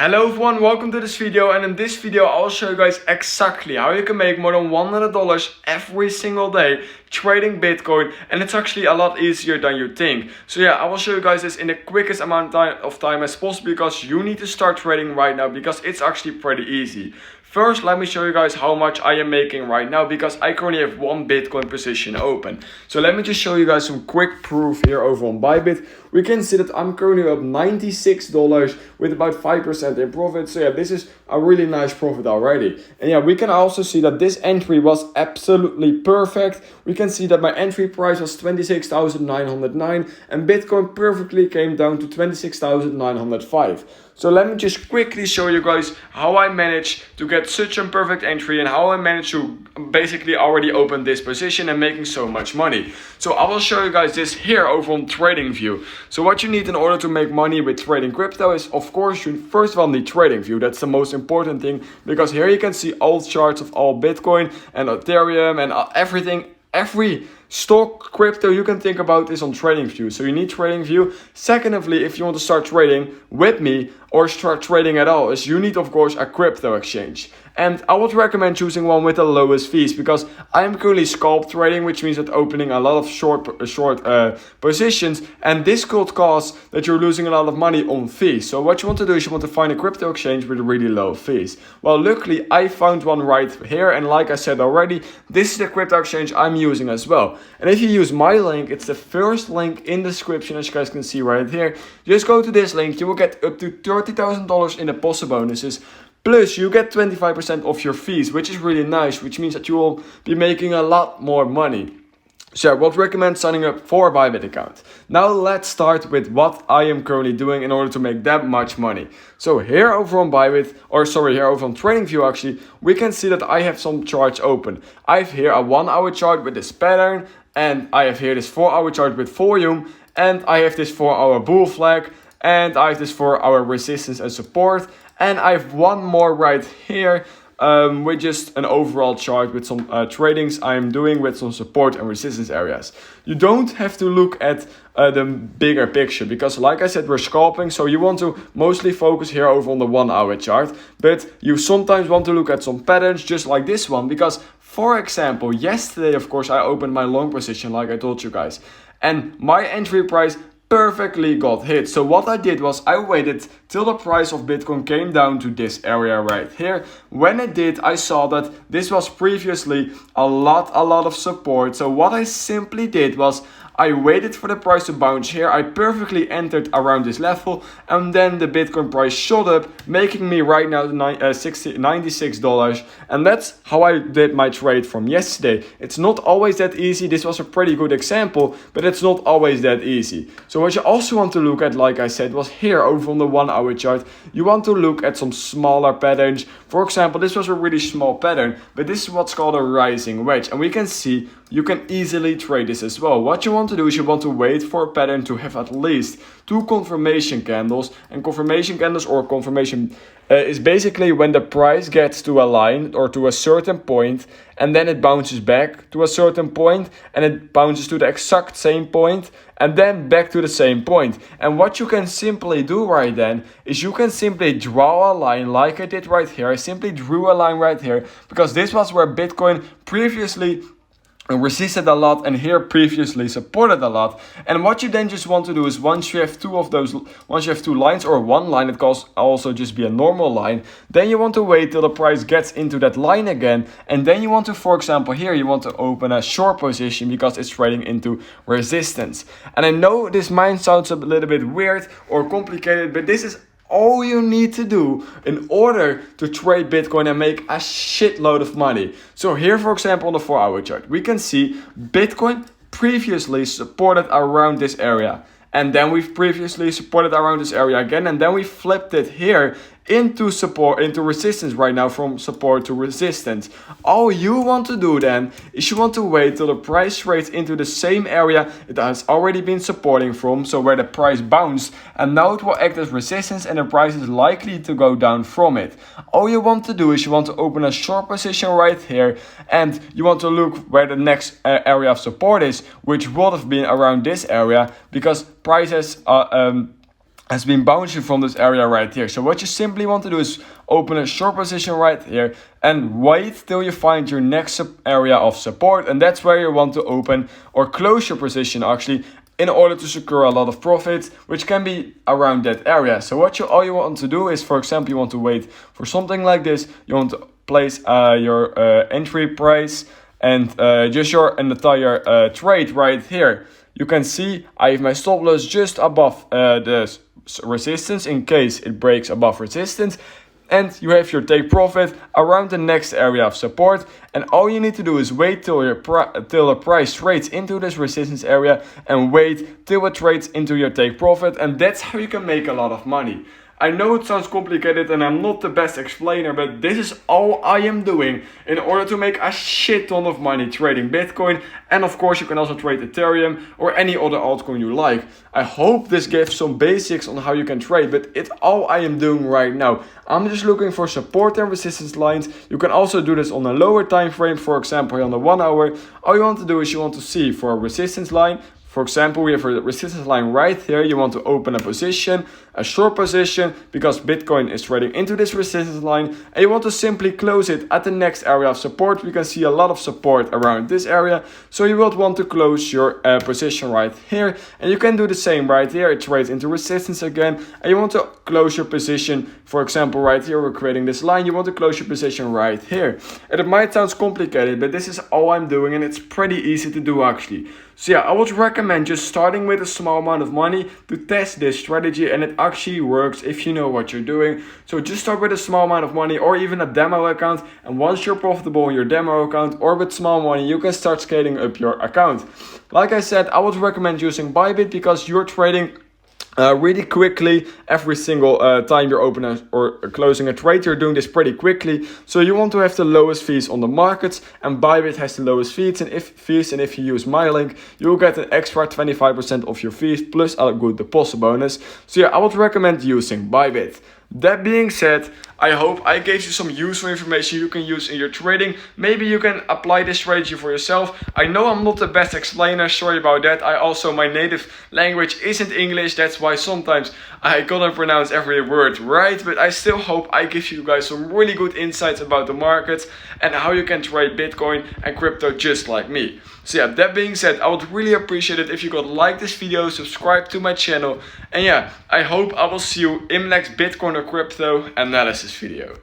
Hello everyone, welcome to this video, and in this video I'll show you guys exactly how you can make more than $100 every single day trading Bitcoin, and it's actually a lot easier than you think. So yeah, I will show you guys this in the quickest amount of time as possible because you need to start trading right now because it's actually pretty easy. First, let me show you guys how much I am making right now because I currently have one Bitcoin position open. So let me just show you guys some quick proof here over on Bybit. We can see that I'm currently up $96 with about 5% in profit. So yeah, this is a really nice profit already. And yeah, we can also see that this entry was absolutely perfect. We can see that my entry price was 26,909 and Bitcoin perfectly came down to 26,905. So let me just quickly show you guys how I managed to get such a perfect entry and how I managed to basically already open this position and making so much money. So I will show you guys this here over on TradingView. So what you need in order to make money with trading crypto is, of course, you first of all need TradingView. That's the most important thing because here you can see all charts of all Bitcoin and Ethereum and everything. Every stock, crypto you can think about is on TradingView. So you need TradingView. Secondly, if you want to start trading with me or start trading at all, is you need, of course, a crypto exchange. And I would recommend choosing one with the lowest fees because I am currently scalp trading, which means that opening a lot of short positions, and this could cause that you're losing a lot of money on fees. So what you want to do is you want to find a crypto exchange with really low fees. Well, luckily I found one right here, and like I said already, this is the crypto exchange I'm using as well. And if you use my link, it's the first link in the description, as you guys can see right here. Just go to this link, you will get up to $30,000 in deposit bonuses. Plus, you get 25% off your fees, which is really nice, which means that you will be making a lot more money. So I would recommend signing up for a Bybit account. Now let's start with what I am currently doing in order to make that much money. So here over on Bybit, here over on TradingView actually, we can see that I have some charts open. I have here a 1 hour chart with this pattern, and I have here this 4 hour chart with volume, and I have this 4 hour bull flag, and I have this 4 hour resistance and support. And I have one more right here with just an overall chart with some tradings I'm doing with some support and resistance areas. You don't have to look at the bigger picture because, like I said, we're scalping, so you want to mostly focus here over on the 1 hour chart. But you sometimes want to look at some patterns just like this one because, for example, yesterday, of course, I opened my long position like I told you guys. And my entry price perfectly got hit. So what I did was I waited till the price of Bitcoin came down to this area right here. When it did, I saw that this was previously a lot of support. So what I simply did was I waited for the price to bounce here. I perfectly entered around this level, and then the Bitcoin price shot up, making me right now $96. And that's how I did my trade from yesterday. It's not always that easy. This was a pretty good example, but it's not always that easy. So what you also want to look at, like I said, was here over on the 1 hour chart. You want to look at some smaller patterns. For example, this was a really small pattern, but this is what's called a rising wedge. And we can see you can easily trade this as well. What you want to do is you want to wait for a pattern to have at least 2 confirmation candles. And confirmation candles or confirmation is basically when the price gets to a line or to a certain point, and then it bounces back to a certain point, and it bounces to the exact same point, and then back to the same point. And what you can simply do right then is you can simply draw a line like I did right here. I simply drew a line right here because this was where Bitcoin previously resisted a lot and here previously supported a lot. And what you then just want to do is once you have two lines or one line, it can also just be a normal line, then you want to wait till the price gets into that line again, and then you want to, for example, here you want to open a short position because it's trading into resistance. And I know this might sound a little bit weird or complicated, but this is all you need to do in order to trade Bitcoin and make a shitload of money. So here, for example, on the 4 hour chart, we can see Bitcoin previously supported around this area. And then we've previously supported around this area again. And then we flipped it here into resistance right now, from support to resistance. All you want to do then is you want to wait till the price trades into the same area it has already been supporting from, so where the price bounced, and now it will act as resistance and the price is likely to go down from it. All you want to do is you want to open a short position right here, and you want to look where the next area of support is, which would have been around this area, because prices has been bouncing from this area right here. So what you simply want to do is open a short position right here and wait till you find your next area of support, and that's where you want to open or close your position actually, in order to secure a lot of profits, which can be around that area. So all you want to do is, for example, you want to wait for something like this. You want to place your entry price and just your entire trade right here. You can see I have my stop loss just above the resistance in case it breaks above resistance, and you have your take profit around the next area of support, and all you need to do is wait till the price trades into this resistance area and wait till it trades into your take profit, and that's how you can make a lot of money. I know it sounds complicated and I'm not the best explainer, but this is all I am doing in order to make a shit ton of money trading Bitcoin. And of course you can also trade Ethereum or any other altcoin you like. I hope this gives some basics on how you can trade, but it's all I am doing right now. I'm just looking for support and resistance lines. You can also do this on a lower time frame, for example on the 1 hour. All you want to do is you want to see for a resistance line. For example, we have a resistance line right here. You want to open a position, a short position, because Bitcoin is trading into this resistance line, and you want to simply close it at the next area of support. We can see a lot of support around this area, so you will want to close your position right here, and you can do the same right here. It trades into resistance again, and you want to close your position. For example, right here we're creating this line. You want to close your position right here, and it might sound complicated, but this is all I'm doing, and it's pretty easy to do actually. So yeah, I would recommend just starting with a small amount of money to test this strategy, and it actually works if you know what you're doing. So just start with a small amount of money or even a demo account, and once you're profitable in your demo account or with small money, you can start scaling up your account. Like I said, I would recommend using Bybit because you're trading really quickly every single time you're opening or closing a trade. You're doing this pretty quickly, so you want to have the lowest fees on the markets, and Bybit has the lowest fees. And if you use my link, you'll get an extra 25% of your fees plus a good deposit bonus. So yeah, I would recommend using Bybit. That being said, I hope I gave you some useful information you can use in your trading. Maybe you can apply this strategy for yourself. I know I'm not the best explainer, sorry about that. My native language isn't English, that's why sometimes I couldn't pronounce every word right. But I still hope I give you guys some really good insights about the markets and how you can trade Bitcoin and crypto just like me. So yeah, that being said, I would really appreciate it if you could like this video, subscribe to my channel, and yeah, I hope I will see you in the next Bitcoin or crypto analysis video.